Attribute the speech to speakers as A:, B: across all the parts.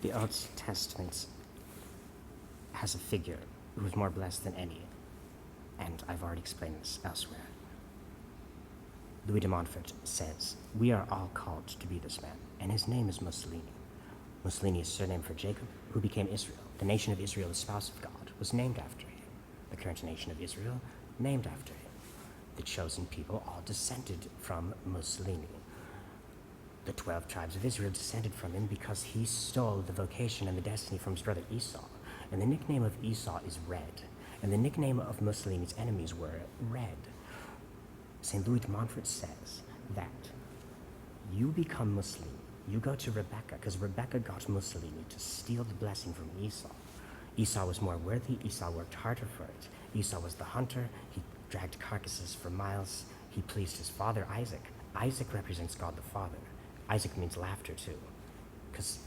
A: The Old Testament has a figure who is more blessed than any, and I've already explained this elsewhere. Louis de Montfort says, "We are all called to be this man, and his name is Mussolini." Mussolini is surname for Jacob, who became Israel. The nation of Israel, the spouse of God, was named after him. The current nation of Israel, named after him. The chosen people all descended from Mussolini. The 12 tribes of Israel descended from him because he stole the vocation and the destiny from his brother Esau. And the nickname of Esau is Red. And the nickname of Mussolini's enemies were Red. St. Louis de Montfort says that you become Mussolini. You go to Rebecca, because Rebecca got Mussolini to steal the blessing from Esau. Esau was more worthy. Esau worked harder for it. Esau was the hunter. He dragged carcasses for miles. He pleased his father, Isaac. Isaac represents God the Father. Isaac means laughter, too, because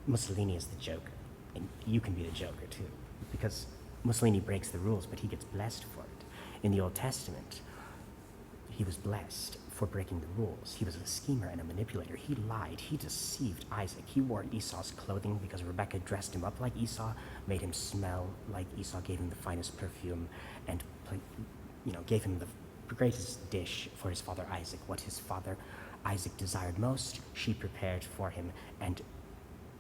A: Mussolini is the Joker, and you can be the Joker, too, because Mussolini breaks the rules, but he gets blessed for it. In the Old Testament, he was blessed for breaking the rules. He was a schemer and a manipulator. He lied. He deceived Isaac. He wore Esau's clothing because Rebecca dressed him up like Esau, made him smell like Esau, gave him the finest perfume, and gave him the greatest dish for his father Isaac. What his father Isaac desired most, she prepared for him, and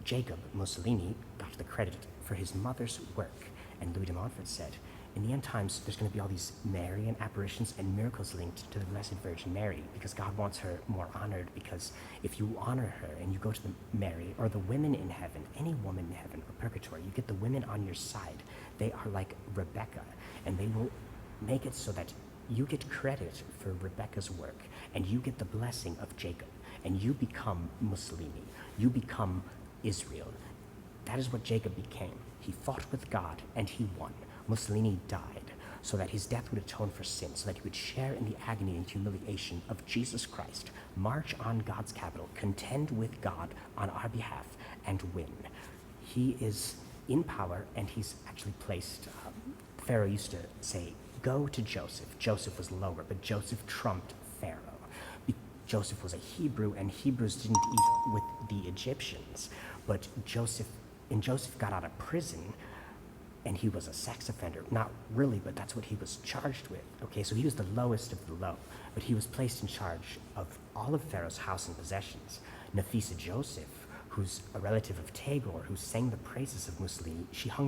A: Jacob, Mussolini, got the credit for his mother's work. And Louis de Montfort said, in the end times, there's going to be all these Marian apparitions and miracles linked to the Blessed Virgin Mary, because God wants her more honored, because if you honor her and you go to the Mary, or the women in heaven, any woman in heaven or purgatory, you get the women on your side. They are like Rebecca, and they will make it so that you get credit for Rebecca's work, and you get the blessing of Jacob, and you become Mussolini. You become Israel. That is what Jacob became. He fought with God, and he won. Mussolini died so that his death would atone for sin, so that he would share in the agony and humiliation of Jesus Christ, march on God's capital, contend with God on our behalf, and win. He is in power, and he's actually placed, Pharaoh used to say, go to Joseph. Joseph was lower, but Joseph trumped Pharaoh. Joseph was a Hebrew, and Hebrews didn't eat with the Egyptians. But Joseph got out of prison, and he was a sex offender. Not really, but that's what he was charged with. Okay, so he was the lowest of the low, but he was placed in charge of all of Pharaoh's house and possessions. Nafisa Joseph, who's a relative of Tagore, who sang the praises of Mussolini, she hung her